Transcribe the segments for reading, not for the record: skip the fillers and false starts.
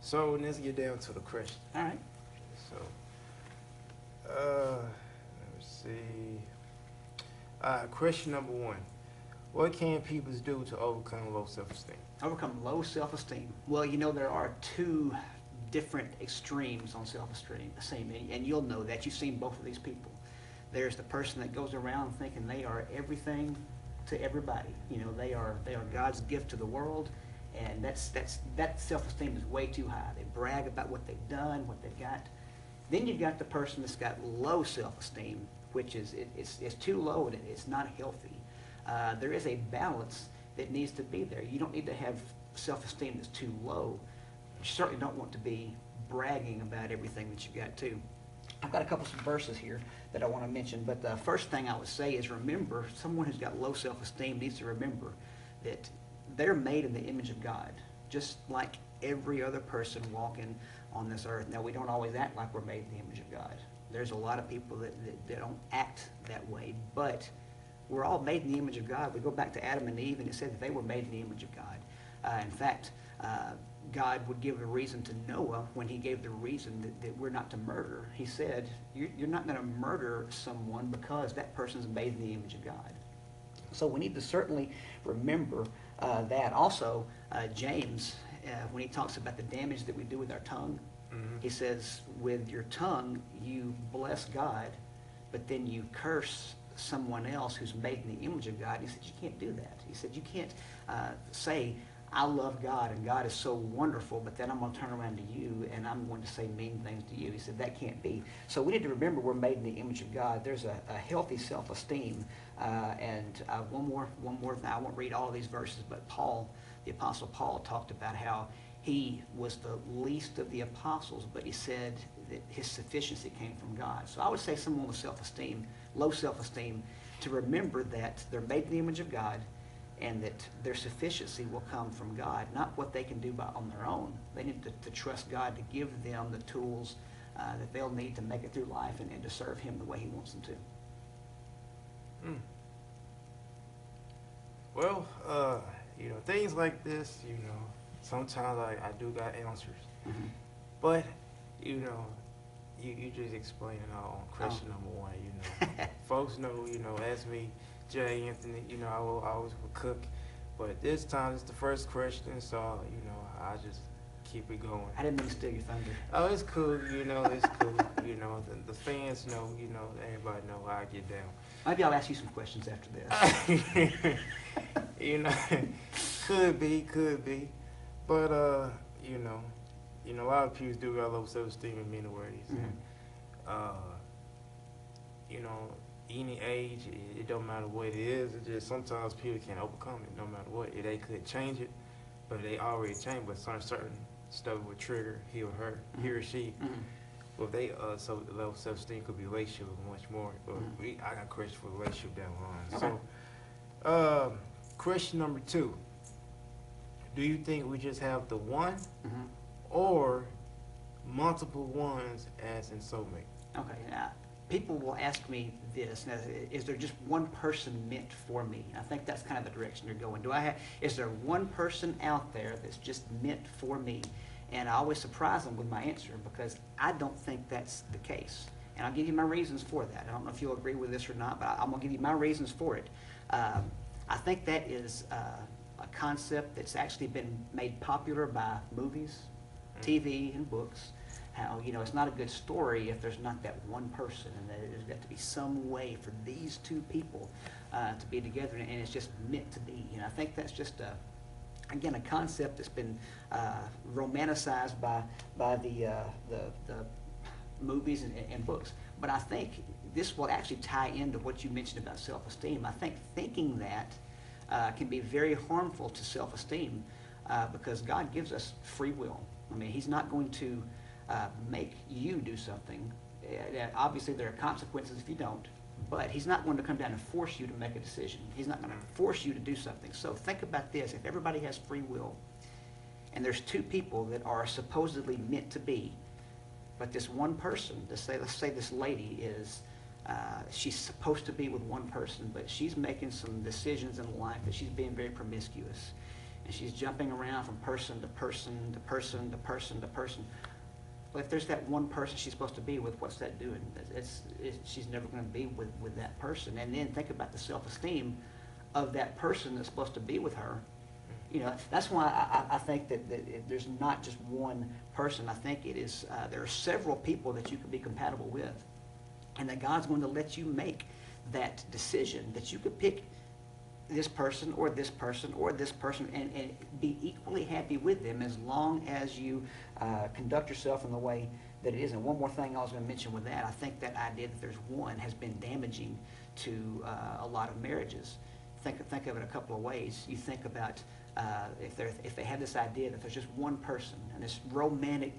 So let's get down to the question. All right. So, let me see. Question number one. What can people do to overcome low self-esteem? Overcome low self-esteem. Well, there are two different extremes on self-esteem, and you'll know that. You've seen both of these people. There's the person that goes around thinking they are everything to everybody. They are God's gift to the world, and that self-esteem is way too high. They brag about what they've done, what they've got. Then you've got the person that's got low self-esteem, which is it's too low and it's not healthy. There is a balance that needs to be there. You don't need to have self-esteem that's too low. You certainly don't want to be bragging about everything that you've got too. I've got a couple of verses here that I want to mention, but the first thing I would say is remember, someone who's got low self-esteem needs to remember that they're made in the image of God, just like every other person walking on this earth. Now, we don't always act like we're made in the image of God. There's a lot of people that don't act that way, but we're all made in the image of God. We go back to Adam and Eve, and it said that they were made in the image of God. In fact, God would give a reason to Noah when he gave the reason that we're not to murder. He said, you're not going to murder someone because that person's made in the image of God. So we need to certainly remember that. Also, James, when he talks about the damage that we do with our tongue, he says, with your tongue, you bless God, but then you curse someone else who's made in the image of God. He said, you can't do that. He said, you can't say, I love God and God is so wonderful, but then I'm going to turn around to you and I'm going to say mean things to you. He said, that can't be. So we need to remember we're made in the image of God. There's a healthy self-esteem. And one more thing. I won't read all of these verses, but Paul, the Apostle Paul, talked about how he was the least of the apostles, but he said that his sufficiency came from God. So I would say someone with self-esteem, low self-esteem, to remember that they're made in the image of God and that their sufficiency will come from God, not what they can do on their own. They need to trust God to give them the tools that they'll need to make it through life and to serve Him the way He wants them to. Well, things like this, sometimes I do got answers. Mm-hmm. But, you just explained it all on question number one, Folks know, ask me, Jay, Anthony, I always would cook. But this time it's the first question, so, I just keep it going. I didn't mean to steal your thunder. Oh, it's cool, it's cool. The fans know, everybody know how I get down. Maybe I'll ask you some questions after this. Could be. But, a lot of people do got low self-esteem in many ways. Mm-hmm. And, any age, it don't matter what it is. It's just sometimes people can't overcome it no matter what. They could change it, but they already changed. But certain stuff would trigger he or her, Mm-hmm. he or she. Mm-hmm. Well, they so the low self-esteem could be relationship and much more. But Mm-hmm. I got a question for relationship down the Okay. line. So, question number 2. Do you think we just have the one Mm-hmm. or multiple ones as in soulmate? Okay. Now, people will ask me this: now, is there just one person meant for me? I think that's kind of the direction you're going. Is there one person out there that's just meant for me? And I always surprise them with my answer because I don't think that's the case. And I'll give you my reasons for that. I don't know if you'll agree with this or not, but I'm going to give you my reasons for it. I think that is a concept that's actually been made popular by movies, TV, and books. How, it's not a good story if there's not that one person, and there's got to be some way for these two people to be together, and it's just meant to be. I think that's just a concept that's been romanticized by the movies and books. But I think this will actually tie into what you mentioned about self-esteem. I think thinking that can be very harmful to self-esteem because God gives us free will. I mean, He's not going to make you do something. Obviously, there are consequences if you don't, but He's not going to come down and force you to make a decision. He's not going to force you to do something. So think about this. If everybody has free will, and there's two people that are supposedly meant to be, but this one person, let's say this lady is, she's supposed to be with one person, but she's making some decisions in life that she's being very promiscuous. and she's jumping around from person to person to person to person to person. But if there's that one person she's supposed to be with, what's that doing? She's never going to be with that person. And then think about the self-esteem of that person that's supposed to be with her. You know, that's why I think that there's not just one person. I think it is there are several people that you can be compatible with, and that God's going to let you make that decision, that you could pick this person or this person or this person and be equally happy with them, as long as you conduct yourself in the way that it is. And one more thing I was going to mention with that, I think that idea that there's one has been damaging to a lot of marriages. Think of it a couple of ways. You think about if they have this idea that there's just one person, and this romantic,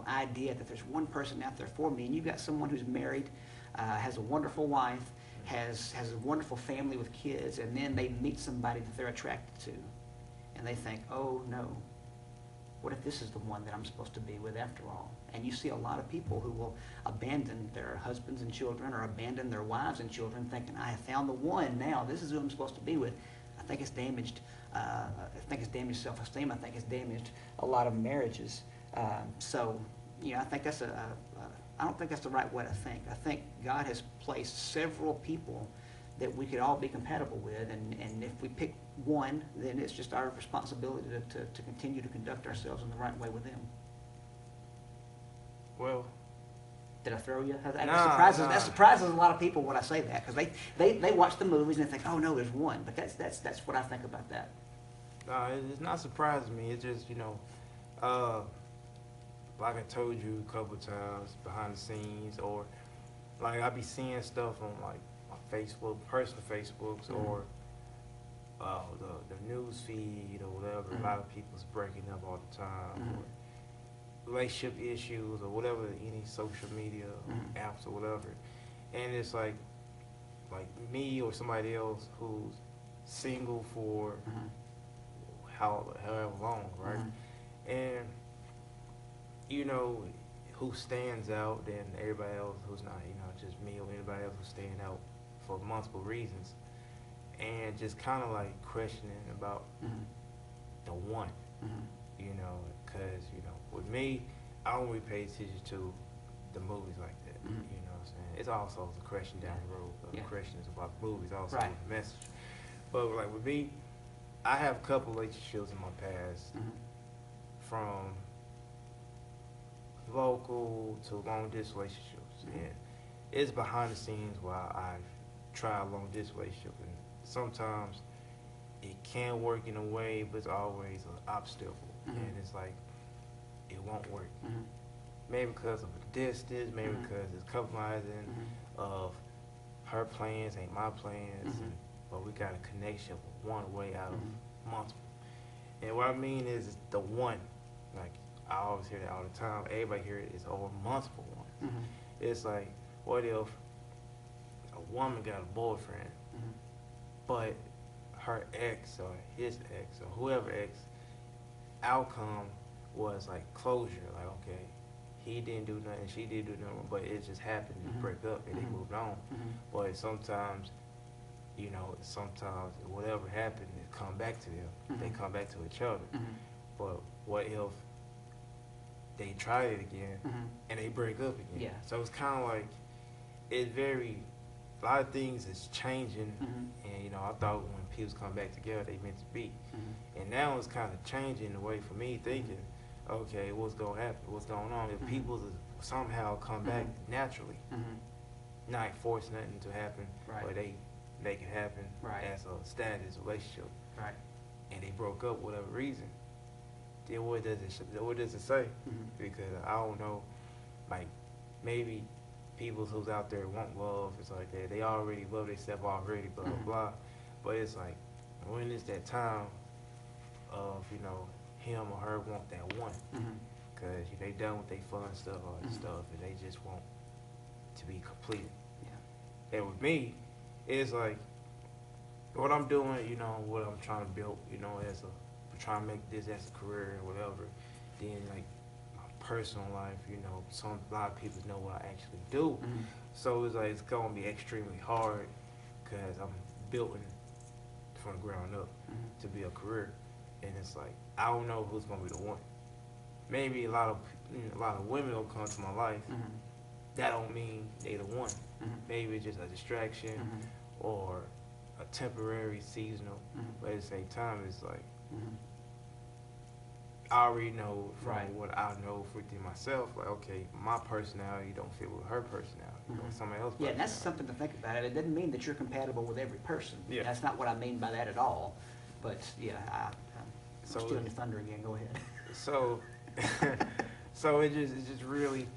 idea that there's one person out there for me, and you've got someone who's married, has a wonderful wife, has a wonderful family with kids, and then they meet somebody that they're attracted to, and they think, oh no, what if this is the one that I'm supposed to be with after all? And you see a lot of people who will abandon their husbands and children, or abandon their wives and children, thinking, I have found the one now, this is who I'm supposed to be with. I think it's damaged. I think it's damaged self-esteem. I think it's damaged a lot of marriages. So, I think that's I don't think that's the right way to think. I think God has placed several people that we could all be compatible with, and if we pick one, then it's just our responsibility to continue to conduct ourselves in the right way with them. Well, did I throw you? Nah. That surprises a lot of people when I say that, because they watch the movies and they think, oh no, there's one. But that's what I think about that. It's not surprising me. It's just, like I told you a couple of times, behind the scenes, or like I be seeing stuff on like my Facebook, personal Facebooks, or the news feed or whatever. A lot of people's breaking up all the time, or relationship issues, or whatever, any social media apps or whatever. And it's like me or somebody else who's single for however long, right? And who stands out than everybody else who's not, just me or anybody else who's standing out for multiple reasons. And just kind of like questioning about the one, because, with me, I don't really pay attention to the movies like that, you know what I'm saying? It's also a question down the road, but the question is about movies also, right. The message. But like with me, I have a couple relationships in my past, from local to long distance relationships, and it's behind the scenes while I've tried long distance relationship, and sometimes it can work in a way, but it's always an obstacle, and it's like it won't work. Maybe because of the distance, maybe because it's compromising of her plans ain't my plans, but we got a connection one way out of multiple. And what I mean is the one, like I always hear that all the time. Everybody hear it is over multiple ones. It's like, what if a woman got a boyfriend, but her ex or his ex or whoever ex outcome was like closure, like okay, he didn't do nothing, she didn't do nothing, but it just happened to break up and they moved on. But sometimes, sometimes whatever happened, it come back to them. They come back to each other. But what if they try it again and they break up again? Yeah. So it's kind of like, it's a lot of things is changing, and I thought when people come back together, they meant to be. And now it's kind of changing the way for me thinking, okay, what's going to happen? What's going on? If people somehow come back naturally, not force nothing to happen, but they make it happen as a status relationship, and they broke up for whatever reason, then what does it say? Because I don't know, like maybe people who's out there want love, it's like that. They already love themselves already, blah, blah, blah. But it's like, when is that time of, him or her want that one? Because they done with their fun stuff, all this stuff, and they just want to be completed. And with me, it's like, what I'm doing, what I'm trying to build, trying to make this as a career or whatever, then like my personal life, a lot of people know what I actually do. So it's like, it's going to be extremely hard because I'm building from the ground up to be a career. and it's like I don't know who's gonna be the one. Maybe a lot of women will come to my life. Mm-hmm. That don't mean they the one. Mm-hmm. Maybe it's just a distraction Mm-hmm. or a temporary, seasonal. Mm-hmm. But at the same time, it's like Mm-hmm. I already know from Right. what I know within myself. Like, okay, my personality don't fit with her personality, or Mhm. somebody else's Yeah, and that's personality. something to think about. It doesn't mean that you're compatible with every person. Yeah. That's not what I mean by that at all. But yeah, I'm So stealing your thunder again. Go ahead. So, so it's just really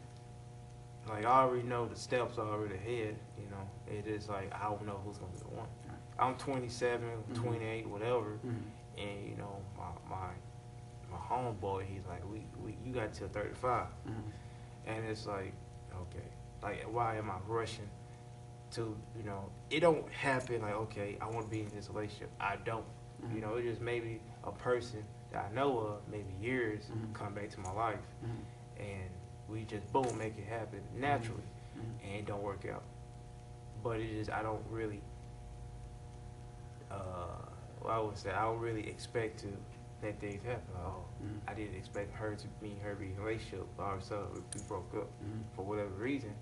like I already know the steps are already ahead. You know, it is like I don't know who's gonna be the one. Right. I'm 27, Mhm. 28, whatever, Mhm. and you know my homeboy, he's like you got till 35, Mhm. and it's like okay, like why am I rushing to it don't happen like okay I want to be in this relationship. I don't. Mhm. You know, it just maybe a person that I know of, maybe years, Mhm. come back to my life, Mhm. and we just boom make it happen naturally, Mhm. and it don't work out. But it is I don't really, I would say I don't really expect to let things happen. Like, oh, Mhm. I didn't expect her to be in a relationship, but all of a sudden we broke up Mhm. for whatever reason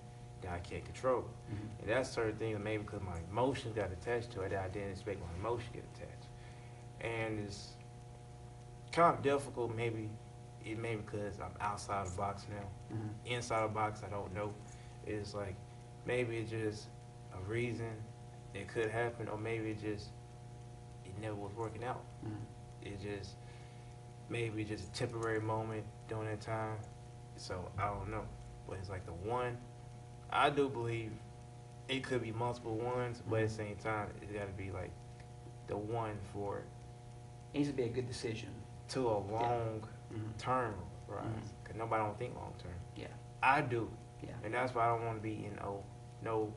that I can't control. Mhm. And that's certain things maybe because my emotions got attached to it that I didn't expect my emotions to get attached. And it's kind of difficult maybe it may be because I'm outside the box now. Mhm. Inside the box I don't know. It's like maybe it's just a reason it could happen, or maybe it never was working out. Mhm. It just maybe just a temporary moment during that time. So I don't know. But it's like the one I do believe it could be multiple ones, but at the same time it gotta be like the one for It needs to be a good decision. to a long Mhm. term rise. Mhm. Cause nobody don't think long term. Yeah. I do. Yeah. And that's why I don't want to be in no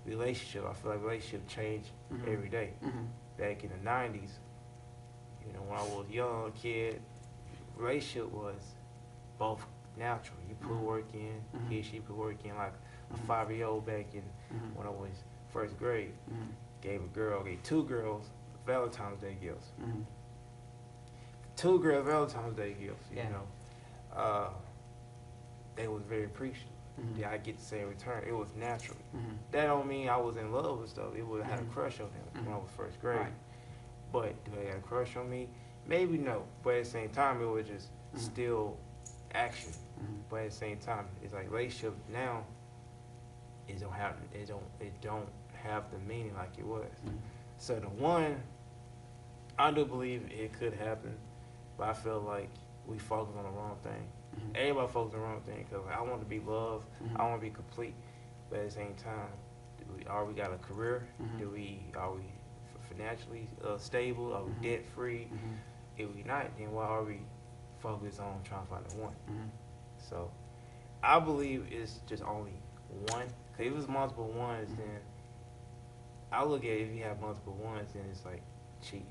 relationship. I feel like relationship change Mhm. every day. Mhm. Back in the 90s, when I was young kid, relationship was both natural. You put Mhm. work in, Mhm. she put work in. Like a Mhm. 5-year-old back in Mhm. when I was first grade, Mhm. gave two girls Valentine's Day gifts. Mhm. Two girls Valentine's Day gifts. Yeah. Uh, they was very appreciative. Mhm. Yeah, I get to say in return. It was natural. Mhm. That don't mean I was in love with stuff. It would have had a Mhm. crush on him when I Mhm. was first grade. Right. But do they have a crush on me? Maybe no. But at the same time, it was just Mhm. still action. Mhm. But at the same time, it's like relationship now. It don't have the meaning like it was. Mhm. So the one, I do believe it could happen, but I feel like we focus on the wrong thing. Mhm. Everybody focuses on the wrong thing because I want to be loved. Mhm. I want to be complete. But at the same time, are we got a career? Mhm. Are we financially stable? Are we Mhm. debt free? Mhm. If we not, then why are we focused on trying to find the one? Mhm. So I believe it's just only one. Cause if it's multiple ones, Mhm. then I look at it, if you have multiple ones, then it's like cheating.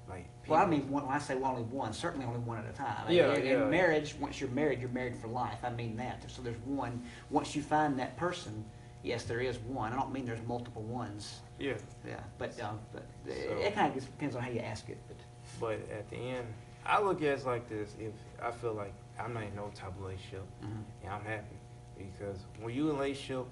Like Well, I people- mean, when I say only one, certainly only one at a time. Yeah, in yeah. marriage, once you're married for life. I mean that. So there's one. Once you find that person, yes, there is one. I don't mean there's multiple ones. yeah. Yeah, but it kind of just depends on how you ask it. But at the end, I look at it like this: if I feel like I'm not in no type of relationship, Mhm. and I'm happy because when you in a relationship,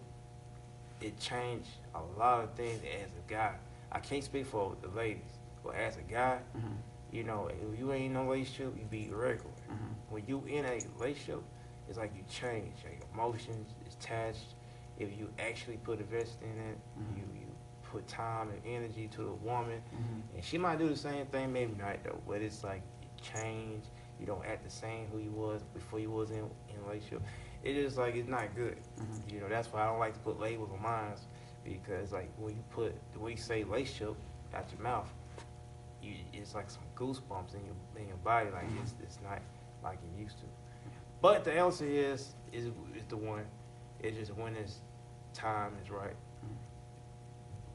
it changed a lot of things. As a guy, I can't speak for the ladies, but as a guy, Mhm. if you ain't in no relationship, you be irregular. Mhm. When you in a relationship, it's like you change. Your emotions is attached. If you actually put invest in it, Mhm. you put time and energy to the woman, Mhm. and she might do the same thing, maybe not though. But it's like you change. You don't act the same who you was before you was in a relationship. It is like it's not good. Mhm. That's why I don't like to put labels on mine, because like when you say relationship out your mouth, it's like some goosebumps in your body. Like Mhm. it's not like it used to. But the answer is the one. It's just when it's time is right.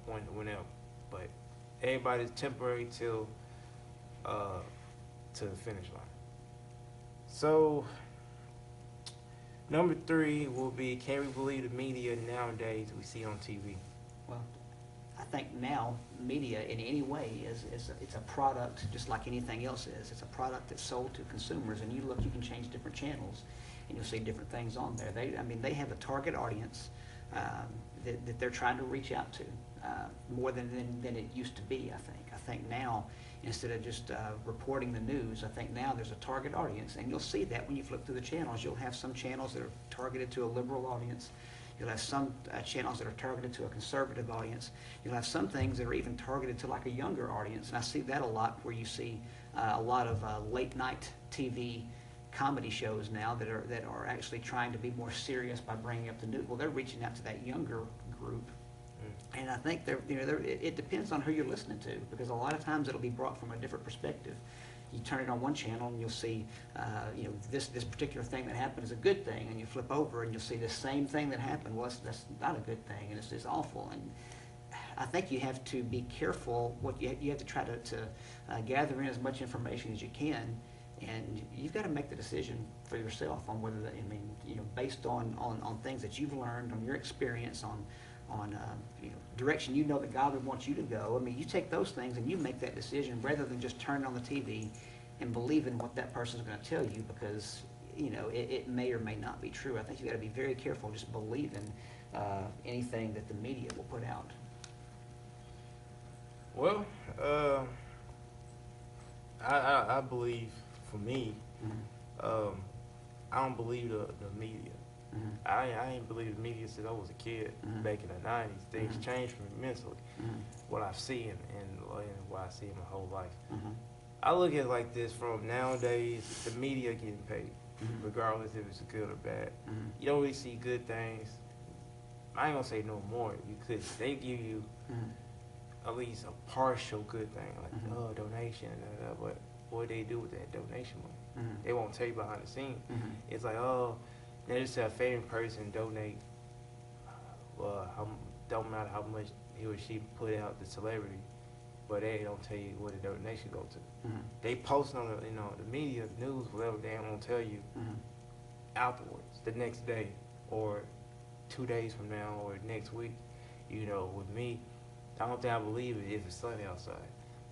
Whenever. But everybody's temporary till to the finish line. So number 3 will be, can we believe the media nowadays we see on TV? Well, I think now media in any way it's a product just like anything else is. It's a product that's sold to consumers, and you look, you can change different channels, and you'll see different things on there. They have a target audience that they're trying to reach out to more than it used to be. I think now, instead of just reporting the news, I think now there's a target audience, and you'll see that when you flip through the channels. You'll have some channels that are targeted to a liberal audience. You'll have some channels that are targeted to a conservative audience. You'll have some things that are even targeted to like a younger audience, and I see that a lot, where you see a lot of late night TV comedy shows now that are actually trying to be more serious by bringing up the news. Well, they're reaching out to that younger group, and I think it depends on who you're listening to, because a lot of times it'll be brought from a different perspective. You turn it on one channel and you'll see, this particular thing that happened is a good thing, and you flip over and you'll see the same thing that happened. Well, that's not a good thing, and it's awful. And I think you have to be careful. You have to try to gather in as much information as you can, and you've got to make the decision for yourself on whether based on things that you've learned, on your experience, on direction that God would want you to go. You take those things and you make that decision, rather than just turning on the TV and believing what that person's going to tell you, because it may or may not be true. I think you got to be very careful just believing anything that the media will put out. Well, I believe, for me, I don't believe the media. I ain't believe the media since I was a kid back in the 90s. Things changed for me mentally. What I've seen and what I see in my whole life. I look at it like this: from nowadays, the media getting paid, regardless if it's good or bad. You don't really see good things. I ain't gonna say no more, because they give you at least a partial good thing, like donation, but what they do with that donation money, they won't tell you behind the scenes. It's like, they just say a famous person donate, don't matter how much he or she put out, the celebrity, but they don't tell you where the donation go to. They post on the media, news, whatever, they won't tell you afterwards, the next day, or 2 days from now, or next week. With me, the only thing I believe is if it's sunny outside.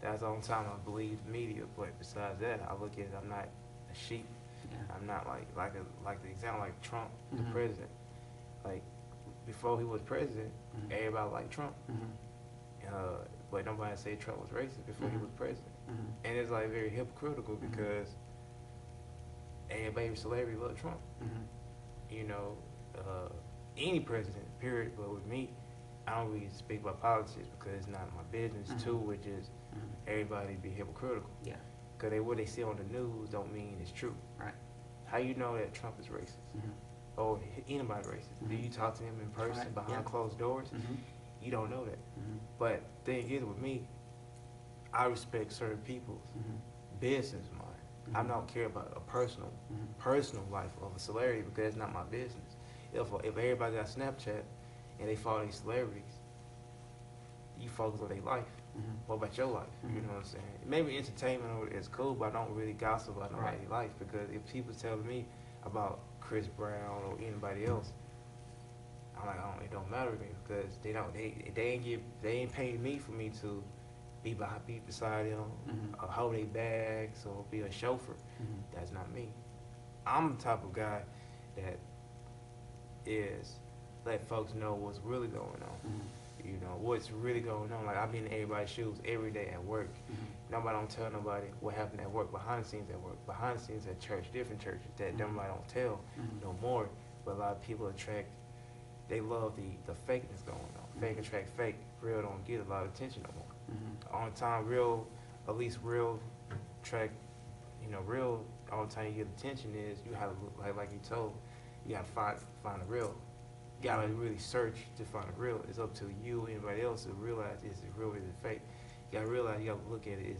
That's the only time I believe the media. But besides that, I look at it, I'm not a sheep. I'm not like the example, like Trump, the president. Like, before he was president, everybody liked Trump. But nobody said Trump was racist before he was president. And it's like very hypocritical, because everybody, celebrity, loved Trump. Any president, period. But with me, I don't really speak about politics, because it's not my business. Too, which is everybody be hypocritical. Because what they see on the news don't mean it's true. Right. How you know that Trump is racist? Or anybody racist? Do you talk to him in person, behind closed doors? You don't know that. But the thing is, with me, I respect certain people's business mind. I don't care about a personal life of a celebrity, because it's not my business. If everybody got Snapchat and they follow these celebrities, you focus on their life. What about your life? You know what I'm saying? Maybe entertainment is cool, but I don't really gossip about nobody's life, because if people tell me about Chris Brown or anybody else, I'm like, it don't matter to me, because they ain't paying me for me to be beside them, or hold their bags, or be a chauffeur. That's not me. I'm the type of guy that is let folks know what's really going on. What's really going on. Like, I've been in everybody's shoes every day at work. Nobody don't tell nobody what happened at work, behind the scenes at work, behind the scenes at church, different churches that nobody don't tell no more. But a lot of people they love the fakeness going on. Fake attract fake. Real don't get a lot of attention no more. On time, real track, real, all the time you get attention is you have to look like you told. You gotta find the real. You gotta really search to find the real. It's up to you, anybody else, to realize is it real or is it fake. You gotta realize, you gotta look at it,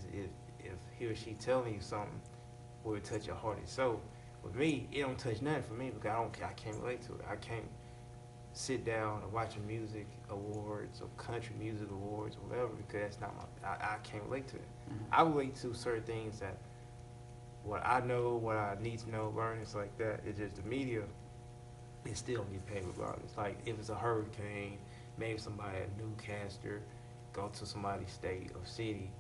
if he or she telling you something, will it touch your heart and soul. With me, it don't touch nothing for me, because I can't relate to it. I can't sit down and watch a music awards or country music awards or whatever, because that's not I can't relate to it. I relate to certain things that what I know, what I need to know, learn, it's like that. It's just the media, it still don't get paid regardless. Like, if it's a hurricane, maybe somebody, a newscaster, go to somebody's state or city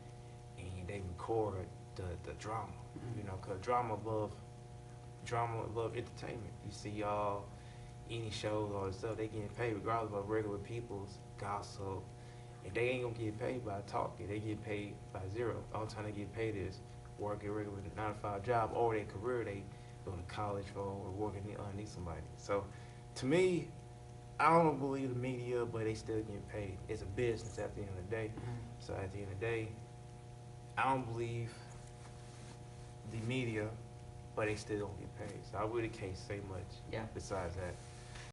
and they record the drama, you know, because drama above entertainment. You see any shows or stuff, they getting paid regardless of regular people's gossip. And they ain't gonna get paid by talking, they get paid by zero. All the time they get paid is working a regular 9 to 5 job or their career they go to college for or working underneath somebody. So to me, I don't believe the media, but they still getting paid. It's a business at the end of the day. So at the end of the day, I don't believe the media, but they still don't get paid. So I really can't say much Yeah. besides that.